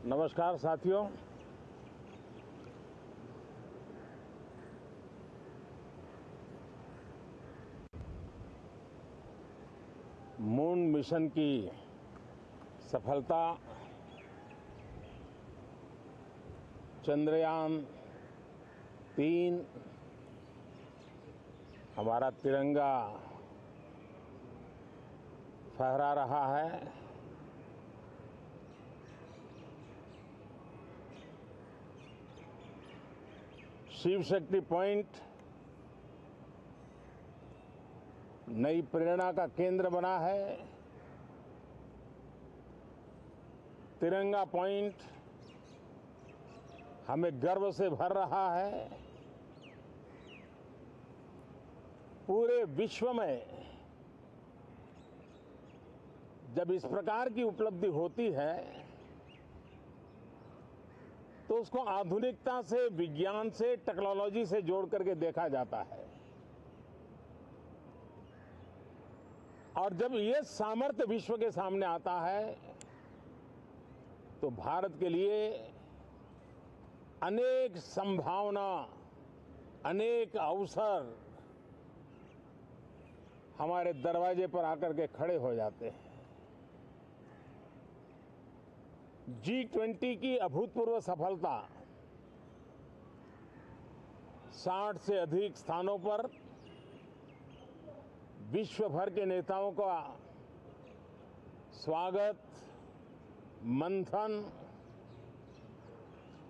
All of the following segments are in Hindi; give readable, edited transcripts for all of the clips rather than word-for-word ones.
नमस्कार साथियों। मून मिशन की सफलता, चंद्रयान-3 हमारा तिरंगा फहरा रहा है। शिव शक्ति पॉइंट नई प्रेरणा का केंद्र बना है। तिरंगा पॉइंट हमें गर्व से भर रहा है। पूरे विश्व में जब इस प्रकार की उपलब्धि होती है तो उसको आधुनिकता से, विज्ञान से, टेक्नोलॉजी से जोड़ करके देखा जाता है। और जब ये सामर्थ्य विश्व के सामने आता है तो भारत के लिए अनेक संभावना, अनेक अवसर हमारे दरवाजे पर आकर के खड़े हो जाते हैं। G20 की अभूतपूर्व सफलता, 60 से अधिक स्थानों पर विश्व भर के नेताओं का स्वागत, मंथन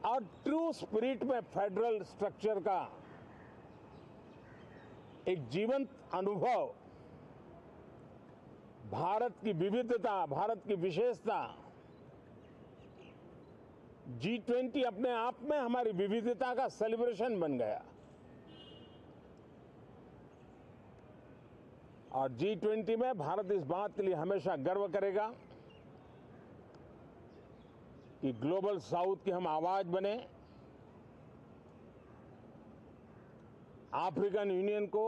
और ट्रू स्पिरिट में फेडरल स्ट्रक्चर का एक जीवंत अनुभव, भारत की विविधता, भारत की विशेषता। G20 अपने आप में हमारी विविधता का सेलिब्रेशन बन गया। और G20 में भारत इस बात के लिए हमेशा गर्व करेगा कि ग्लोबल साउथ की हम आवाज बने। अफ्रीकन यूनियन को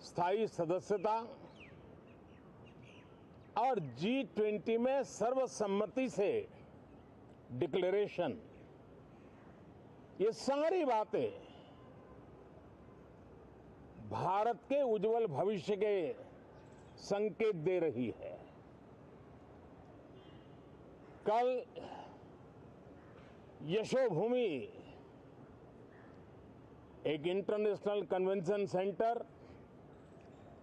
स्थायी सदस्यता और G20 में सर्वसम्मति से डिक्लेरेशन, ये सारी बातें भारत के उज्जवल भविष्य के संकेत दे रही है। कल यशोभूमि, एक इंटरनेशनल कन्वेंशन सेंटर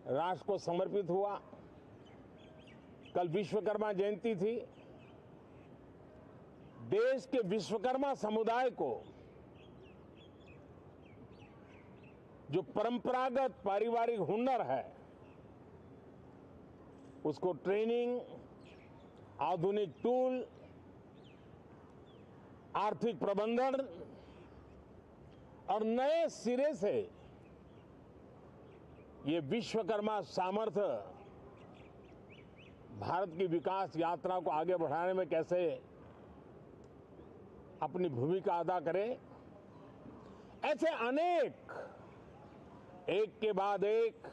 राष्ट्र को समर्पित हुआ। कल विश्वकर्मा जयंती थी। देश के विश्वकर्मा समुदाय को जो परंपरागत पारिवारिक हुनर है उसको ट्रेनिंग, आधुनिक टूल, आर्थिक प्रबंधन और नए सिरे से ये विश्वकर्मा सामर्थ्य भारत की विकास यात्रा को आगे बढ़ाने में कैसे अपनी भूमिका अदा करे, ऐसे अनेक, एक के बाद एक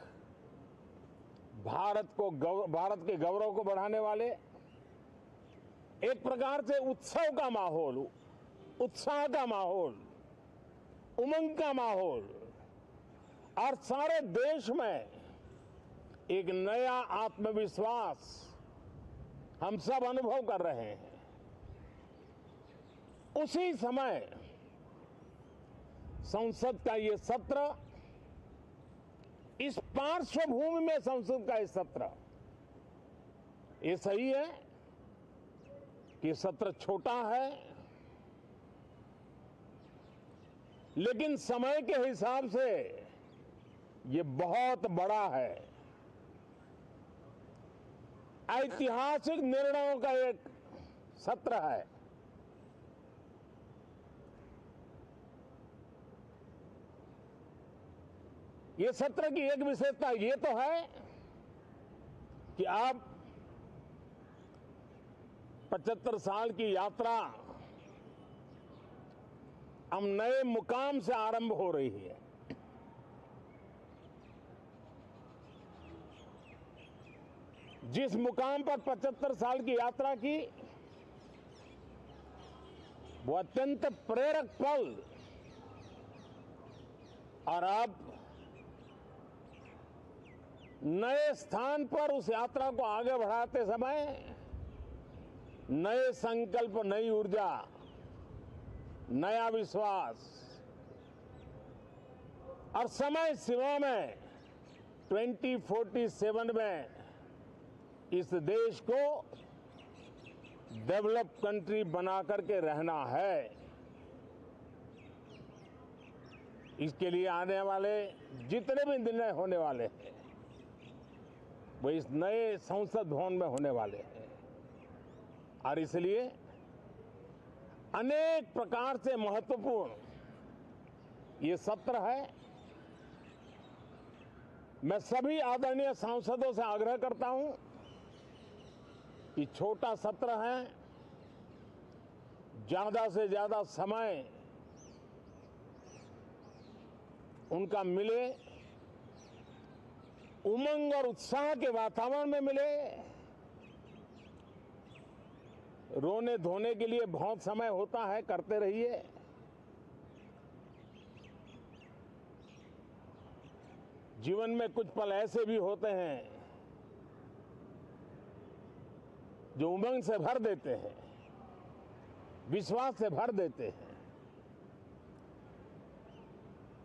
भारत के गौरव को बढ़ाने वाले, एक प्रकार से उत्सव का माहौल, उत्साह का माहौल, उमंग का माहौल और सारे देश में एक नया आत्मविश्वास हम सब अनुभव कर रहे हैं। उसी समय संसद का ये सत्र, इस पार्श्वभूमि में संसद का ये सत्र, ये सही है कि सत्र छोटा है, लेकिन समय के हिसाब से ये बहुत बड़ा है। ऐतिहासिक निर्णयों का एक सत्र है। ये सत्र की एक विशेषता ये तो है कि अब 75 साल की यात्रा हम नए मुकाम से आरंभ हो रही है। जिस मुकाम पर 75 साल की यात्रा की, वो अत्यंत प्रेरक पल, और अब नए स्थान पर उस यात्रा को आगे बढ़ाते समय नए संकल्प, नई ऊर्जा, नया विश्वास और समय सीमा में 2047 में इस देश को डेवलप कंट्री बना करके रहना है। इसके लिए आने वाले जितने भी निर्णय होने वाले हैं वो इस नए संसद भवन में होने वाले हैं, और इसलिए अनेक प्रकार से महत्वपूर्ण ये सत्र है। मैं सभी आदरणीय सांसदों से आग्रह करता हूं कि छोटा सत्र है, ज्यादा से ज्यादा समय उनका मिले, उमंग और उत्साह के वातावरण में मिले। रोने धोने के लिए बहुत समय होता है, करते रहिए। जीवन में कुछ पल ऐसे भी होते हैं जो उमंग से भर देते हैं, विश्वास से भर देते हैं।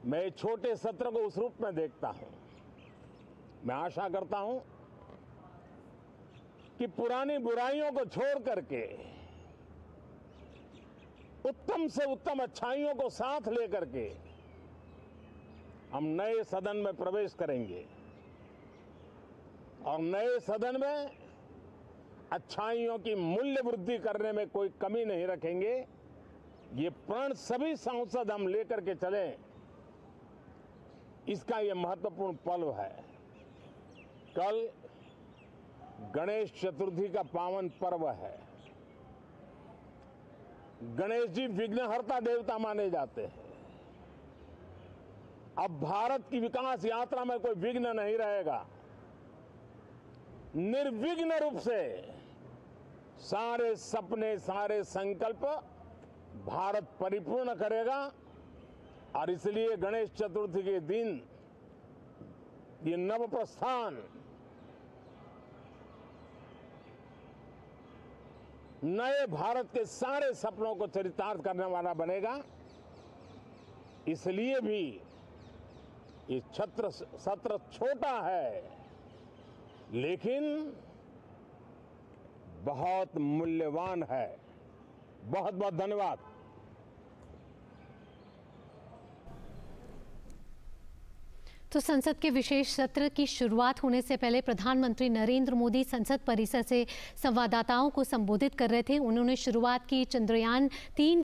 मैं छोटे सत्र को उस रूप में देखता हूं। मैं आशा करता हूं कि पुरानी बुराइयों को छोड़ करके उत्तम से उत्तम अच्छाइयों को साथ लेकर के हम नए सदन में प्रवेश करेंगे, और नए सदन में अच्छाइयों की मूल्य वृद्धि करने में कोई कमी नहीं रखेंगे। ये प्रण सभी सांसद हम लेकर के चलें, इसका ये महत्वपूर्ण पल है। कल गणेश चतुर्थी का पावन पर्व है। गणेश जी विघ्नहर्ता देवता माने जाते हैं। अब भारत की विकास यात्रा में कोई विघ्न नहीं रहेगा। निर्विघ्न रूप से सारे सपने, सारे संकल्प भारत परिपूर्ण करेगा, और इसलिए गणेश चतुर्थी के दिन ये नव प्रस्थान नए भारत के सारे सपनों को चरितार्थ करने वाला बनेगा। इसलिए भी ये सत्र छोटा है, लेकिन बहुत मूल्यवान है। बहुत बहुत धन्यवाद। तो संसद के विशेष सत्र की शुरुआत होने से पहले प्रधानमंत्री नरेंद्र मोदी संसद परिसर से संवाददाताओं को संबोधित कर रहे थे। उन्होंने शुरुआत की चंद्रयान 3